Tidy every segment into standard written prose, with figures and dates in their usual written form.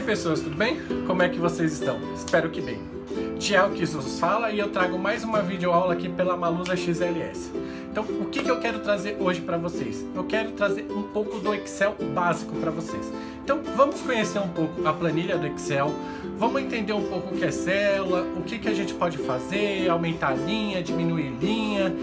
pessoas, tudo bem? Como é que vocês estão? Espero que bem. Tiago que vos fala e eu trago mais uma videoaula aqui pela Malusa XLS. Então, o que eu quero trazer hoje para vocês? Eu quero trazer um pouco do Excel básico para vocês. Então, vamos conhecer um pouco a planilha do Excel, vamos entender um pouco o que é célula, o que a gente pode fazer, aumentar a linha, diminuir linha,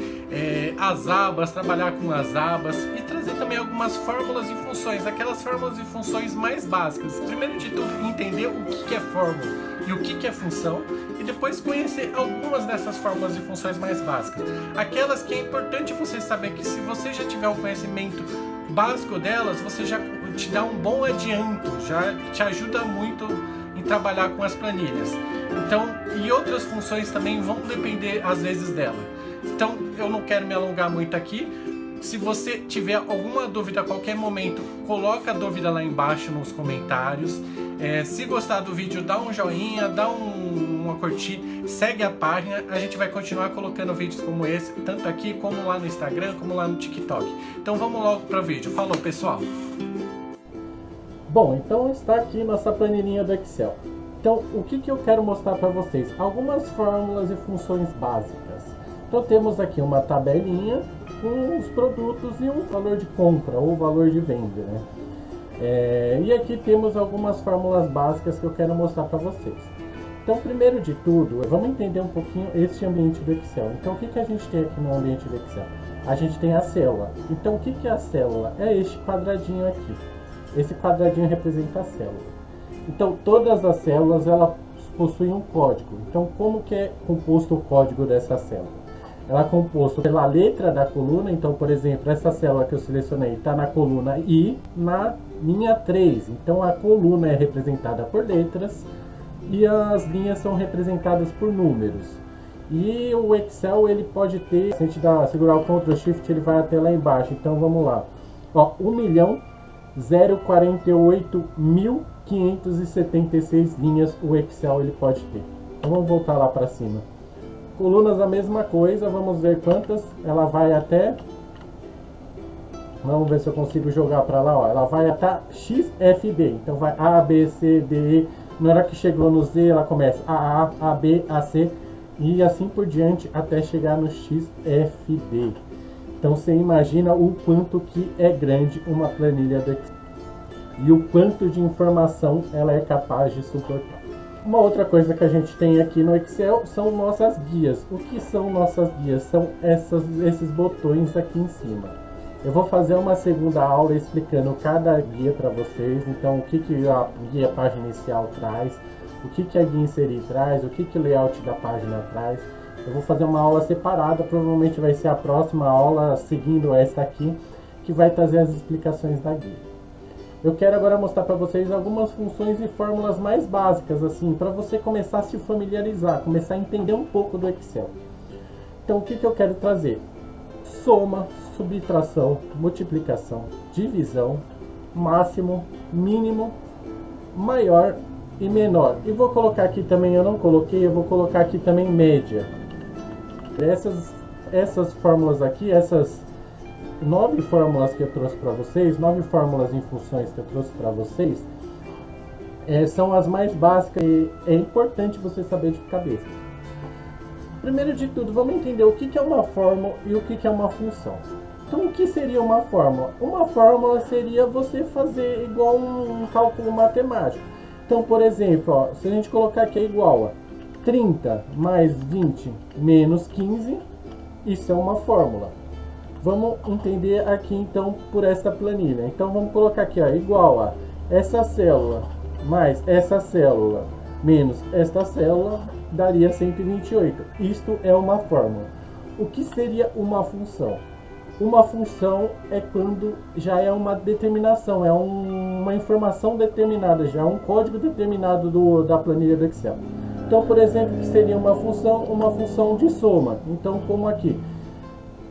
as abas, trabalhar com as abas e trazer também algumas fórmulas e funções, aquelas fórmulas e funções mais básicas. Primeiro de tudo, entender o que é fórmula e o que é função e depois conhecer algumas dessas fórmulas e funções mais básicas. Aquelas que é importante você saber que se você já tiver o conhecimento básico delas, você já te dá um bom adianto, já te ajuda muito em trabalhar com as planilhas. Então, e outras funções também vão depender às vezes dela. Então, eu não quero me alongar muito aqui. Se você tiver alguma dúvida a qualquer momento, coloca a dúvida lá embaixo nos comentários. Se gostar do vídeo, dá um joinha, dá uma curtir, segue a página. A gente vai continuar colocando vídeos como esse, tanto aqui como lá no Instagram, como lá no TikTok. Então vamos logo para o vídeo. Falou, pessoal! Bom, então está aqui nossa planilhinha do Excel. Então, o que eu quero mostrar para vocês? Algumas fórmulas e funções básicas. Então temos aqui uma tabelinha com os produtos e um valor de compra ou valor de venda, né? E aqui temos algumas fórmulas básicas que eu quero mostrar para vocês. Então, primeiro de tudo, vamos entender um pouquinho este ambiente do Excel. Então, o que a gente tem aqui no ambiente do Excel? A gente tem a célula. Então, o que é a célula? É este quadradinho aqui. Esse quadradinho representa a célula. Então, todas as células, elas possuem um código. Então, como que é composto o código dessa célula? Ela é composta pela letra da coluna. Então, por exemplo, essa célula que eu selecionei está na coluna I, na linha 3. Então, a coluna é representada por letras e as linhas são representadas por números. E o Excel, ele pode ter, se a gente segurar o Ctrl Shift, ele vai até lá embaixo. Então, vamos lá. Ó, 1.048.576 linhas o Excel ele pode ter. Então, vamos voltar lá para cima. Colunas a mesma coisa, vamos ver quantas. Ela vai até, vamos ver se eu consigo jogar para lá, ó. Ela vai até XFD, então vai A, B, C, D, E. Na hora que chegou no Z, ela começa AA, AB, AC e assim por diante até chegar no XFD. Então você imagina o quanto que é grande uma planilha do Excel e o quanto de informação ela é capaz de suportar. Uma outra coisa que a gente tem aqui no Excel são nossas guias. O que são nossas guias? São esses botões aqui em cima. Eu vou fazer uma segunda aula explicando cada guia para vocês. Então, o que a guia página inicial traz, o que a guia inserir traz, o que o layout da página traz. Eu vou fazer uma aula separada, provavelmente vai ser a próxima aula, seguindo esta aqui, que vai trazer as explicações da guia. Eu quero agora mostrar para vocês algumas funções e fórmulas mais básicas, assim, para você começar a se familiarizar, começar a entender um pouco do Excel. Então, o que eu quero trazer? Soma, subtração, multiplicação, divisão, máximo, mínimo, maior e menor. E vou colocar aqui também, eu não coloquei, eu vou colocar aqui também média. Essas fórmulas aqui, essas 9 fórmulas que eu trouxe para vocês, 9 fórmulas em funções que eu trouxe para vocês, são as mais básicas e é importante você saber de cabeça. Primeiro de tudo, vamos entender o que é uma fórmula e o que é uma função. Então, o que seria uma fórmula? Uma fórmula seria você fazer igual um cálculo matemático. Então, por exemplo, ó, se a gente colocar aqui é igual a 30 mais 20 menos 15, isso é uma fórmula. Vamos entender aqui então por esta planilha. Então vamos colocar aqui, ó, igual a essa célula mais essa célula menos esta célula daria 128. Isto é uma fórmula. O que seria uma função? Uma função é quando já é uma determinação, é uma informação determinada, já é um código determinado da planilha do Excel. Então, por exemplo, que seria uma função de soma. Então, como aqui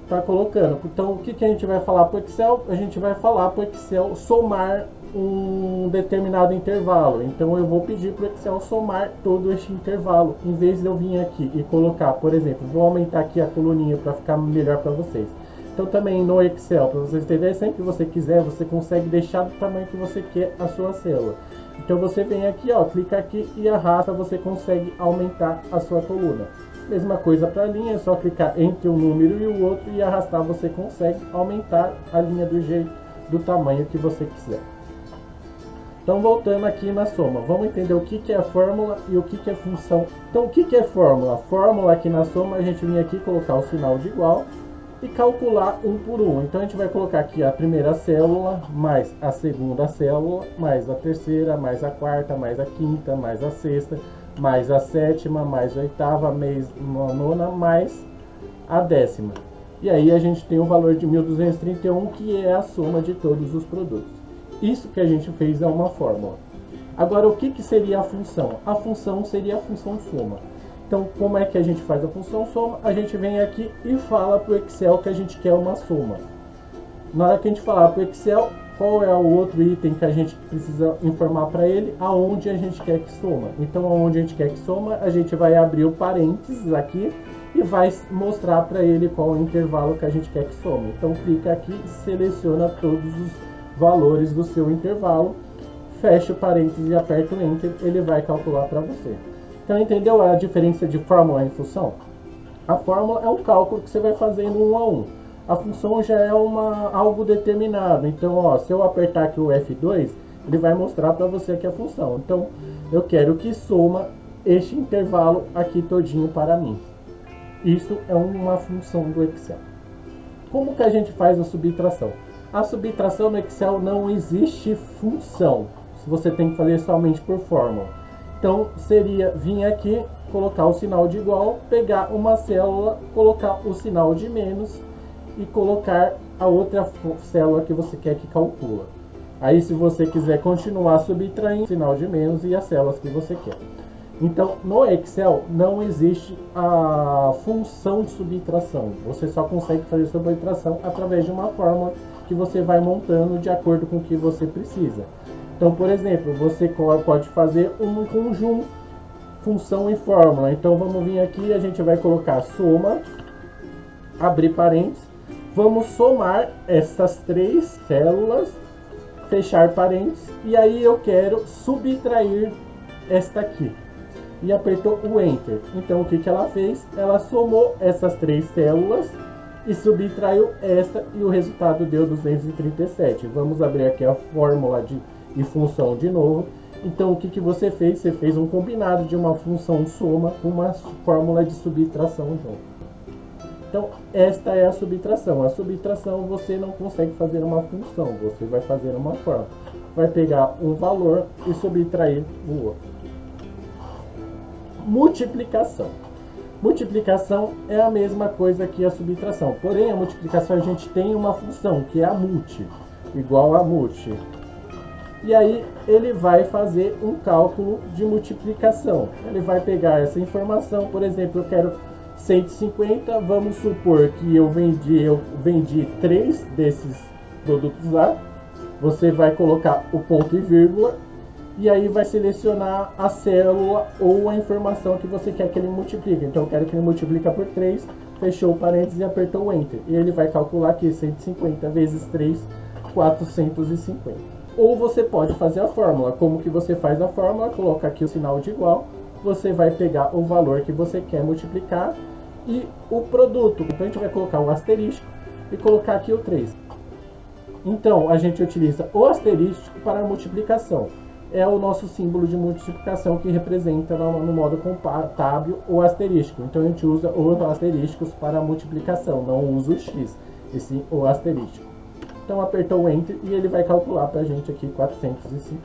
está colocando. Então, o que a gente vai falar para o Excel? A gente vai falar para o Excel somar um determinado intervalo. Então, eu vou pedir para o Excel somar todo este intervalo. Em vez de eu vir aqui e colocar, por exemplo, vou aumentar aqui a coluninha para ficar melhor para vocês. Então também no Excel, para vocês entenderem, sempre que você quiser, você consegue deixar do tamanho que você quer a sua célula. Então você vem aqui, ó, clica aqui e arrasta, você consegue aumentar a sua coluna. Mesma coisa para a linha, é só clicar entre um número e o outro e arrastar, você consegue aumentar a linha do tamanho que você quiser. Então voltando aqui na soma, vamos entender o que é a fórmula e o que é função. Então o que é fórmula? A fórmula aqui na soma, a gente vem aqui colocar o sinal de igual e calcular um por um. Então a gente vai colocar aqui a primeira célula, mais a segunda célula, mais a terceira, mais a quarta, mais a quinta, mais a sexta, mais a sétima, mais a oitava, mais a nona, mais a décima. E aí a gente tem o valor de 1.231, que é a soma de todos os produtos. Isso que a gente fez é uma fórmula. Agora, o que seria a função? A função seria a função soma. Então, como é que a gente faz a função soma? A gente vem aqui e fala para o Excel que a gente quer uma soma. Na hora que a gente falar para o Excel, qual é o outro item que a gente precisa informar para ele, aonde a gente quer que soma. Então, aonde a gente quer que soma, a gente vai abrir o parênteses aqui e vai mostrar para ele qual o intervalo que a gente quer que some. Então, clica aqui e seleciona todos os valores do seu intervalo, fecha o parênteses e aperta o Enter, ele vai calcular para você. Então, entendeu a diferença de fórmula e função? A fórmula é um cálculo que você vai fazendo um a um. A função já é algo determinado. Então, ó, se eu apertar aqui o F2, ele vai mostrar para você aqui a função. Então, eu quero que soma este intervalo aqui todinho para mim. Isso é uma função do Excel. Como que a gente faz a subtração? A subtração no Excel não existe função. Você tem que fazer somente por fórmula. Então, seria vir aqui, colocar o sinal de igual, pegar uma célula, colocar o sinal de menos e colocar a outra célula que você quer que calcula. Aí, se você quiser continuar subtraindo, o sinal de menos e as células que você quer. Então, no Excel não existe a função de subtração. Você só consegue fazer subtração através de uma fórmula que você vai montando de acordo com o que você precisa. Então, por exemplo, você pode fazer um conjunto, função e fórmula. Então, vamos vir aqui e a gente vai colocar soma, abrir parênteses, vamos somar essas três células, fechar parênteses, e aí eu quero subtrair esta aqui. E apertou o Enter. Então, o que ela fez? Ela somou essas três células e subtraiu esta, e o resultado deu 237. Vamos abrir aqui a fórmula e função de novo. Então, o que você fez? Você fez um combinado de uma função soma com uma fórmula de subtração junto. Então, esta é a subtração. A subtração você não consegue fazer uma função, você vai fazer uma fórmula. Vai pegar um valor e subtrair o outro. Multiplicação. Multiplicação é a mesma coisa que a subtração, porém a multiplicação a gente tem uma função que é a multi, igual a multi. E aí ele vai fazer um cálculo de multiplicação. Ele vai pegar essa informação, por exemplo, eu quero 150, vamos supor que eu vendi 3 desses produtos lá. Você vai colocar o ponto e vírgula e aí vai selecionar a célula ou a informação que você quer que ele multiplique. Então eu quero que ele multiplique por 3, fechou o parênteses e apertou o Enter. E ele vai calcular aqui 150 vezes 3, 450. Ou você pode fazer a fórmula. Como que você faz a fórmula? Coloca aqui o sinal de igual, você vai pegar o valor que você quer multiplicar e o produto. Então a gente vai colocar o asterisco e colocar aqui o 3. Então a gente utiliza o asterisco para a multiplicação. É o nosso símbolo de multiplicação que representa no modo contábil o asterisco. Então a gente usa os asteriscos para a multiplicação, não usa o x, e sim o asterisco. Então apertou o Enter e ele vai calcular para a gente aqui 450.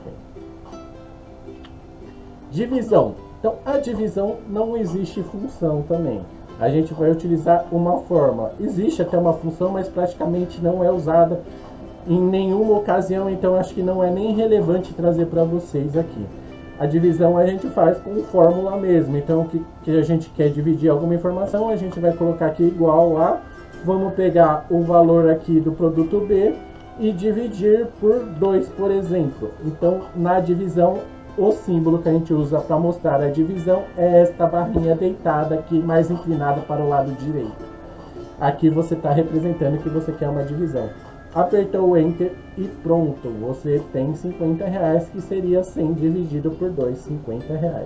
Divisão. Então a divisão não existe função também. A gente vai utilizar uma fórmula. Existe até uma função, mas praticamente não é usada em nenhuma ocasião, então acho que não é nem relevante trazer para vocês aqui. A divisão a gente faz com fórmula mesmo. Então, que a gente quer dividir alguma informação, a gente vai colocar aqui igual a, vamos pegar o valor aqui do produto B e dividir por 2, por exemplo. Então, na divisão, o símbolo que a gente usa para mostrar a divisão é esta barrinha deitada aqui, mais inclinada para o lado direito. aqui você está representando que você quer uma divisão. Apertou o Enter e pronto, você tem R$50, que seria 100 dividido por 2, R$50.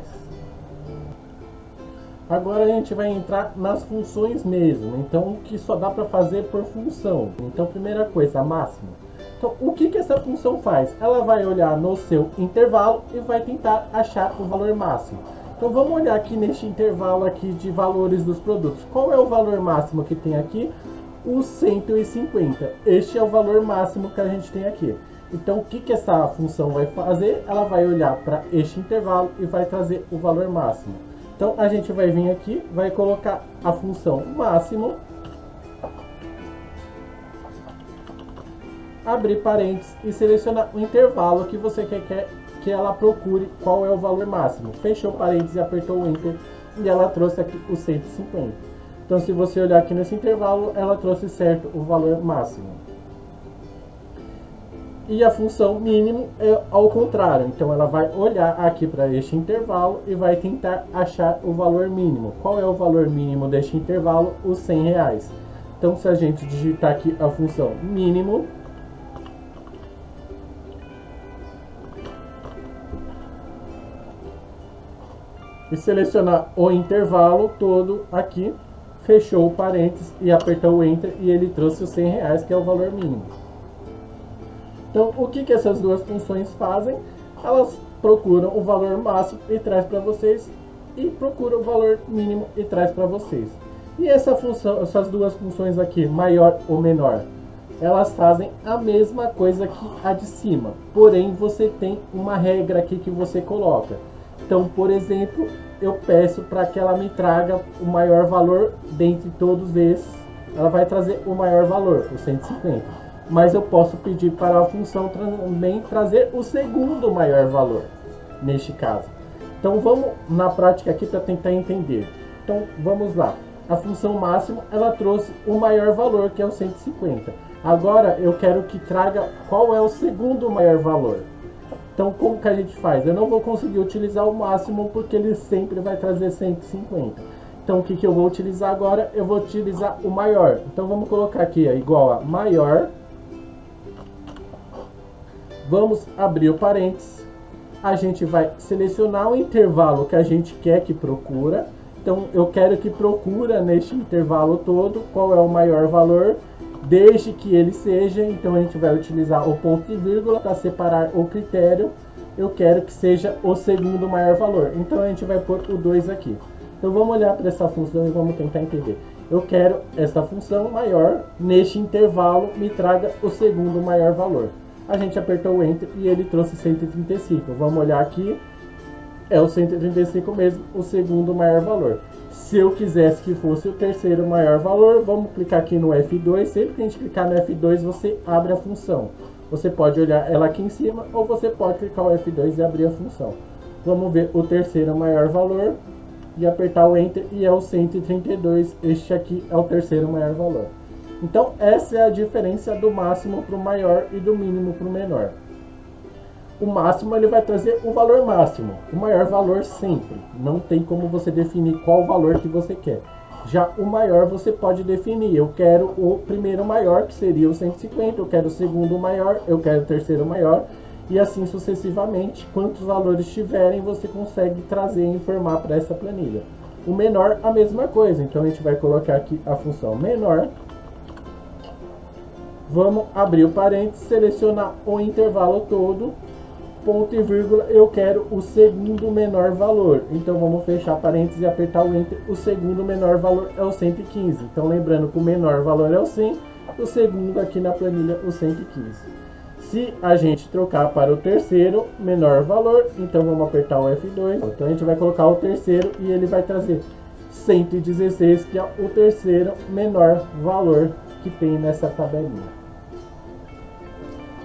Agora a gente vai entrar nas funções mesmo, então o que só dá para fazer por função. Então, primeira coisa, máximo. Então, o que essa função faz? Ela vai olhar no seu intervalo e vai tentar achar o valor máximo. Então, vamos olhar aqui neste intervalo aqui de valores dos produtos. Qual é o valor máximo que tem aqui? O 150. Este é o valor máximo que a gente tem aqui. Então, o que essa função vai fazer? Ela vai olhar para este intervalo e vai trazer o valor máximo. Então, a gente vai vir aqui, vai colocar a função máximo, abrir parênteses e selecionar o intervalo que você quer que ela procure qual é o valor máximo. Fechou parênteses e apertou o Enter e ela trouxe aqui o 150. Então, se você olhar aqui nesse intervalo, ela trouxe certo o valor máximo. E a função mínimo é ao contrário. Então, ela vai olhar aqui para este intervalo e vai tentar achar o valor mínimo. Qual é o valor mínimo deste intervalo? Os R$100. Então, se a gente digitar aqui a função mínimo, e selecionar o intervalo todo aqui, fechou o parênteses e apertou o Enter e ele trouxe os R$100, que é o valor mínimo. Então, o que essas duas funções fazem? Elas procuram o valor máximo e traz para vocês, e procuram o valor mínimo e traz para vocês. E essas duas funções aqui, maior ou menor, elas fazem a mesma coisa que a de cima, porém você tem uma regra aqui que você coloca. Então, por exemplo, eu peço para que ela me traga o maior valor dentre todos esses. Ela vai trazer o maior valor, o 150. Mas eu posso pedir para a função também trazer o segundo maior valor, neste caso. Então, vamos na prática aqui para tentar entender. Então, vamos lá. A função máximo, ela trouxe o maior valor, que é o 150. Agora, eu quero que traga qual é o segundo maior valor. Então, como que a gente faz? Eu não vou conseguir utilizar o máximo porque ele sempre vai trazer 150. Então, o que eu vou utilizar agora? Eu vou utilizar o maior. Então, vamos colocar aqui igual a maior. Vamos abrir o parênteses. A gente vai selecionar o intervalo que a gente quer que procura. Então, eu quero que procura neste intervalo todo qual é o maior valor, desde que ele seja. Então, a gente vai utilizar o ponto e vírgula para separar o critério. Eu quero que seja o segundo maior valor. Então, a gente vai pôr o 2 aqui. Então, vamos olhar para essa função e vamos tentar entender. Eu quero essa função maior, neste intervalo, me traga o segundo maior valor. A gente apertou o Enter e ele trouxe 135. Vamos olhar aqui. É o 135 mesmo, o segundo maior valor. Se eu quisesse que fosse o terceiro maior valor, vamos clicar aqui no F2. Sempre que a gente clicar no F2, você abre a função. Você pode olhar ela aqui em cima, ou você pode clicar o F2 e abrir a função. Vamos ver o terceiro maior valor e apertar o Enter e é o 132. Este aqui é o terceiro maior valor. Então, essa é a diferença do máximo para o maior e do mínimo para o menor. O máximo ele vai trazer o valor máximo, o maior valor sempre. Não tem como você definir qual valor que você quer. Já o maior você pode definir. Eu quero o primeiro maior, que seria o 150. Eu quero o segundo maior, eu quero o terceiro maior. E assim sucessivamente. Quantos valores tiverem, você consegue trazer e informar para essa planilha. O menor, a mesma coisa. Então a gente vai colocar aqui a função menor. Vamos abrir o parênteses, selecionar o intervalo todo. Ponto e vírgula, eu quero o segundo menor valor. Então vamos fechar parênteses e apertar o Enter. O segundo menor valor é o 115. Então lembrando que o menor valor é o 100, o segundo aqui na planilha o 115. Se a gente trocar para o terceiro menor valor, então vamos apertar o F2. Então a gente vai colocar o terceiro e ele vai trazer 116, que é o terceiro menor valor que tem nessa tabelinha.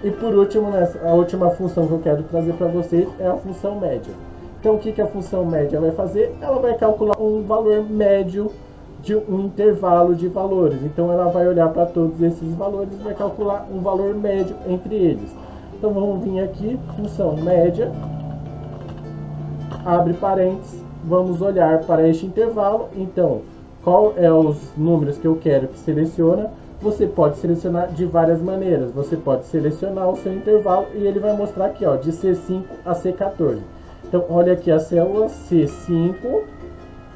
E por último, a última função que eu quero trazer para vocês é a função média. Então o que a função média vai fazer? Ela vai calcular um valor médio de um intervalo de valores. Então ela vai olhar para todos esses valores e vai calcular um valor médio entre eles. Então vamos vir aqui, função média, abre parênteses, vamos olhar para este intervalo. Então, qual é os números que eu quero que seleciona, você pode selecionar de várias maneiras. Você pode selecionar o seu intervalo e ele vai mostrar aqui, ó, de C5 a C14. Então, olha aqui a célula C5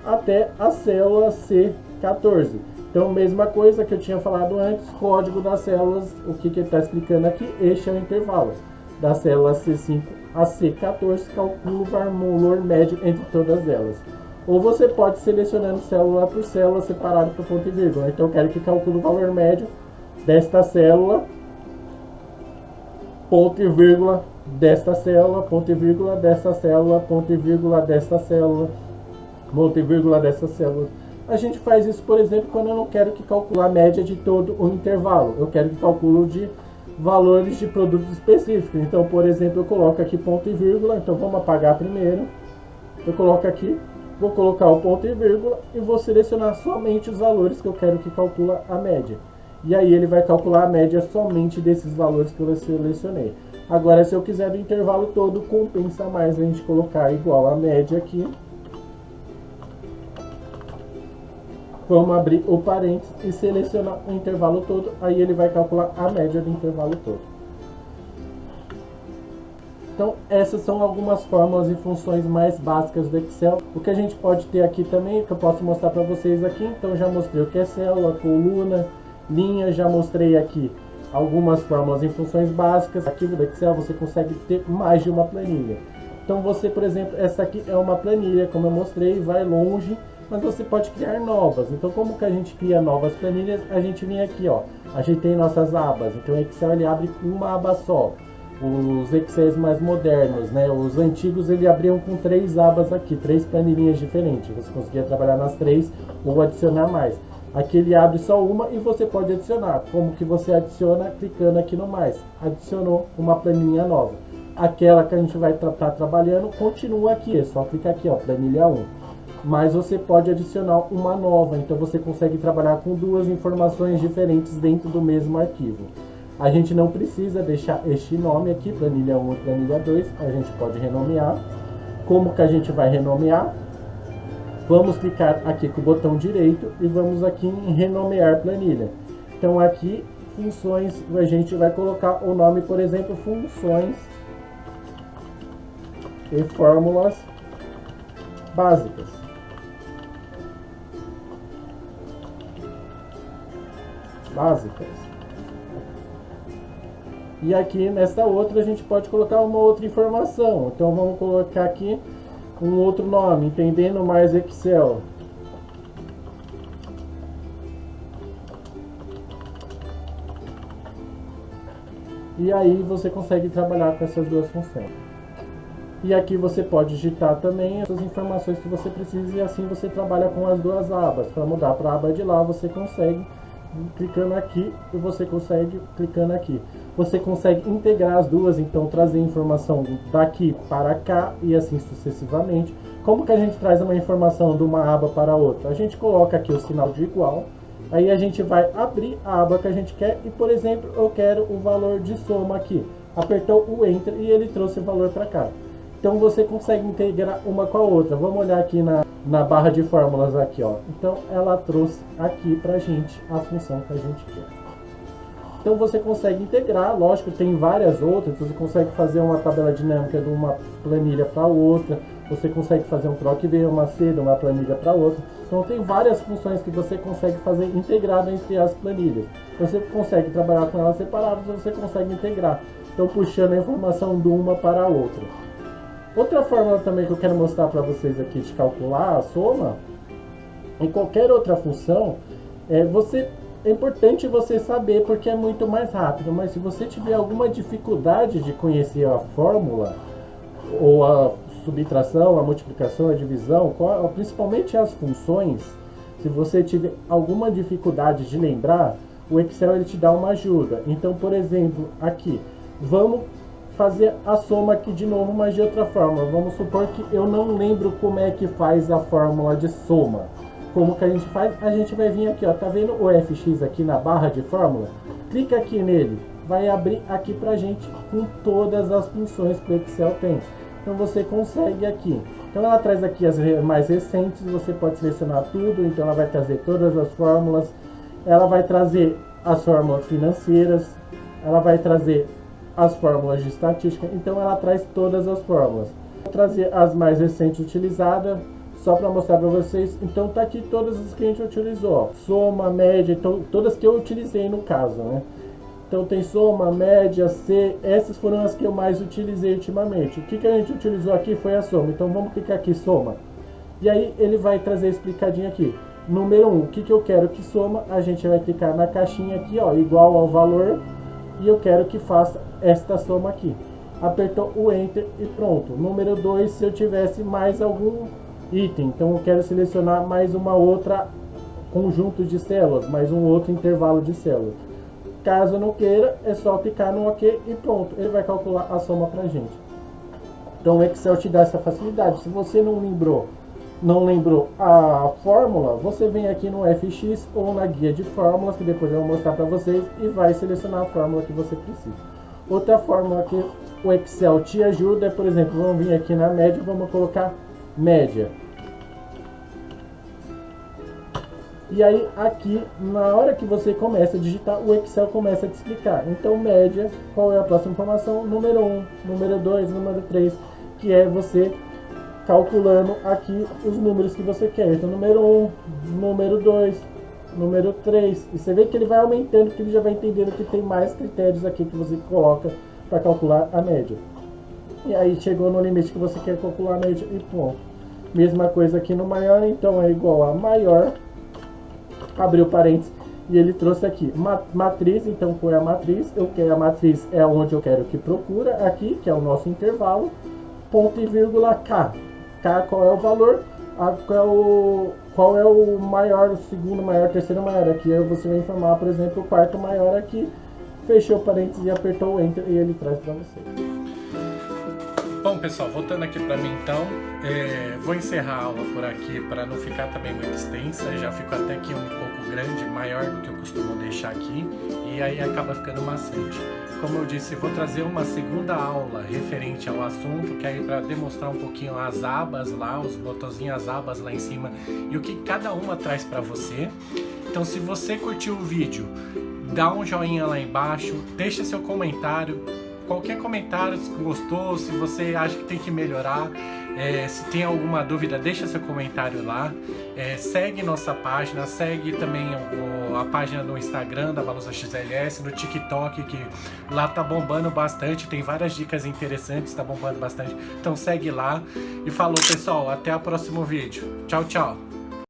até a célula C14. Então, mesma coisa que eu tinha falado antes, código das células, o que ele está explicando aqui, este é o intervalo. Da célula C5 a C14, calcula o valor médio entre todas elas. Ou você pode selecionando célula por célula, separado por ponto e vírgula. Então, eu quero que calcule o valor médio desta célula, ponto e vírgula, desta célula, ponto e vírgula, desta célula, ponto e vírgula, desta célula, ponto e vírgula, desta célula. A gente faz isso, por exemplo, quando eu não quero que calcule a média de todo o intervalo. Eu quero que calcule de valores de produtos específicos. Então, por exemplo, eu coloco aqui ponto e vírgula. Então, vamos apagar primeiro. Eu coloco aqui, vou colocar o ponto e vírgula e vou selecionar somente os valores que eu quero que calcule a média. E aí ele vai calcular a média somente desses valores que eu selecionei. Agora, se eu quiser do intervalo todo, compensa mais a gente colocar igual a média aqui. Vamos abrir o parênteses e selecionar o intervalo todo. Aí ele vai calcular a média do intervalo todo. Então, essas são algumas fórmulas e funções mais básicas do Excel. O que a gente pode ter aqui também, que eu posso mostrar para vocês aqui. Então, já mostrei o que é célula, coluna, linha. Já mostrei aqui algumas fórmulas e funções básicas. Aqui no Excel você consegue ter mais de uma planilha. Então, você, por exemplo, essa aqui é uma planilha, como eu mostrei, vai longe. Mas você pode criar novas. Então, como que a gente cria novas planilhas? A gente vem aqui, ó, ajeitei nossas abas. Então, o Excel ele abre com uma aba só. Os Excels mais modernos, né? Os antigos ele abriam com 3 abas aqui, 3 planilhinhas diferentes. Você conseguia trabalhar nas 3 ou adicionar mais. Aqui ele abre só uma e você pode adicionar. Como que você adiciona? Clicando aqui no mais. Adicionou uma planilha nova. Aquela que a gente vai estar trabalhando continua aqui. É só clicar aqui, ó, planilha 1. Mas você pode adicionar uma nova, então você consegue trabalhar com 2 informações diferentes dentro do mesmo arquivo. A gente não precisa deixar este nome aqui, planilha 1 e planilha 2, a gente pode renomear. Como que a gente vai renomear? Vamos clicar aqui com o botão direito e vamos aqui em renomear planilha. Então aqui, funções, a gente vai colocar o nome, por exemplo, funções e fórmulas básicas. E aqui nesta outra a gente pode colocar uma outra informação. Então vamos colocar aqui um outro nome, entendendo mais Excel. E aí você consegue trabalhar com essas 2 funções. E aqui você pode digitar também as informações que você precisa e assim você trabalha com as 2 abas. Para mudar para a aba de lá você consegue clicando aqui e você consegue clicando aqui. Você consegue integrar as 2, então trazer informação daqui para cá e assim sucessivamente. Como que a gente traz uma informação de uma aba para outra? A gente coloca aqui o sinal de igual, aí a gente vai abrir a aba que a gente quer e, por exemplo, eu quero o valor de soma aqui. Apertou o Enter e ele trouxe o valor para cá. Então você consegue integrar uma com a outra. Vamos olhar aqui na barra de fórmulas aqui, ó. Então ela trouxe aqui pra gente a função que a gente quer. Então você consegue integrar, lógico, tem várias outras. Você consegue fazer uma tabela dinâmica de uma planilha para outra. Você consegue fazer um troque B, uma C de uma planilha para outra. Então tem várias funções que você consegue fazer integrada entre as planilhas. Você consegue trabalhar com elas separadas, você consegue integrar. Então puxando a informação de uma para a outra. Outra fórmula também que eu quero mostrar para vocês aqui de calcular a soma, em qualquer outra função, é importante você saber porque é muito mais rápido, mas se você tiver alguma dificuldade de conhecer a fórmula, ou a subtração, a multiplicação, a divisão, principalmente as funções, se você tiver alguma dificuldade de lembrar, o Excel ele te dá uma ajuda. Então, por exemplo, aqui, vamos fazer a soma aqui de novo, mas de outra forma. Vamos supor que eu não lembro como é que faz a fórmula de soma. Como que a gente faz? A gente vai vir aqui, ó, tá vendo o FX aqui na barra de fórmula? Clica aqui nele, vai abrir aqui pra gente com todas as funções que o Excel tem. Então você consegue aqui. Então ela traz aqui as mais recentes, você pode selecionar tudo, então ela vai trazer todas as fórmulas, ela vai trazer as fórmulas financeiras, ela vai trazer as fórmulas de estatística, então ela traz todas as fórmulas. Vou trazer as mais recentes utilizadas, só para mostrar para vocês. Então tá aqui todas as que a gente utilizou, ó. Soma, média, então, todas que eu utilizei no caso, né? Então tem soma, média, C, essas foram as que eu mais utilizei ultimamente. O que a gente utilizou aqui foi a soma, então vamos clicar aqui, soma. E aí ele vai trazer explicadinho aqui. Número 1, o que eu quero que soma, a gente vai clicar na caixinha aqui, ó, igual ao valor, e eu quero que faça esta soma aqui. Apertou o Enter e pronto. Número 2, se eu tivesse mais algum item, então eu quero selecionar mais uma outra conjunto de células, mais um outro intervalo de células. Caso não queira, é só clicar no OK e pronto, ele vai calcular a soma pra gente. Então o Excel te dá essa facilidade. Se você não lembrou a fórmula, você vem aqui no FX ou na guia de fórmulas, que depois eu vou mostrar para vocês, e vai selecionar a fórmula que você precisa. Outra fórmula que o Excel te ajuda é, por exemplo, vamos vir aqui na média, vamos colocar média. E aí aqui, na hora que você começa a digitar, o Excel começa a te explicar. Então média, qual é a próxima informação? Número 1, número 2, número 3, que é você calculando aqui os números que você quer. Então número 1, número 2, número 3. E você vê que ele vai aumentando, que ele já vai entendendo que tem mais critérios aqui que você coloca para calcular a média. E aí chegou no limite que você quer calcular a média e pronto. Mesma coisa aqui no maior, então é igual a maior, abriu parênteses, e ele trouxe aqui matriz, então foi a matriz, a matriz é onde eu quero que procura, aqui, que é o nosso intervalo, ponto e vírgula K. K qual é o valor, qual é o maior, o segundo maior, o terceiro maior, aqui aí você vai informar, por exemplo, o quarto maior aqui, fechou parênteses e apertou o Enter e ele traz para você. Bom, pessoal, voltando aqui para mim então, vou encerrar a aula por aqui para não ficar também muito extensa, já ficou até aqui um pouco grande, maior do que eu costumo deixar aqui, e aí acaba ficando maçante. Como eu disse, vou trazer uma segunda aula referente ao assunto, que é para demonstrar um pouquinho as abas lá, os botõezinhos, as abas lá em cima, e o que cada uma traz para você. Então, se você curtiu o vídeo, dá um joinha lá embaixo, deixa seu comentário, qualquer comentário, se gostou, se você acha que tem que melhorar, se tem alguma dúvida, deixa seu comentário lá, segue nossa página, segue também a página no Instagram da Baluza XLS, no TikTok, que lá tá bombando bastante, tem várias dicas interessantes, tá bombando bastante, então segue lá, e falou pessoal, até o próximo vídeo, tchau, tchau!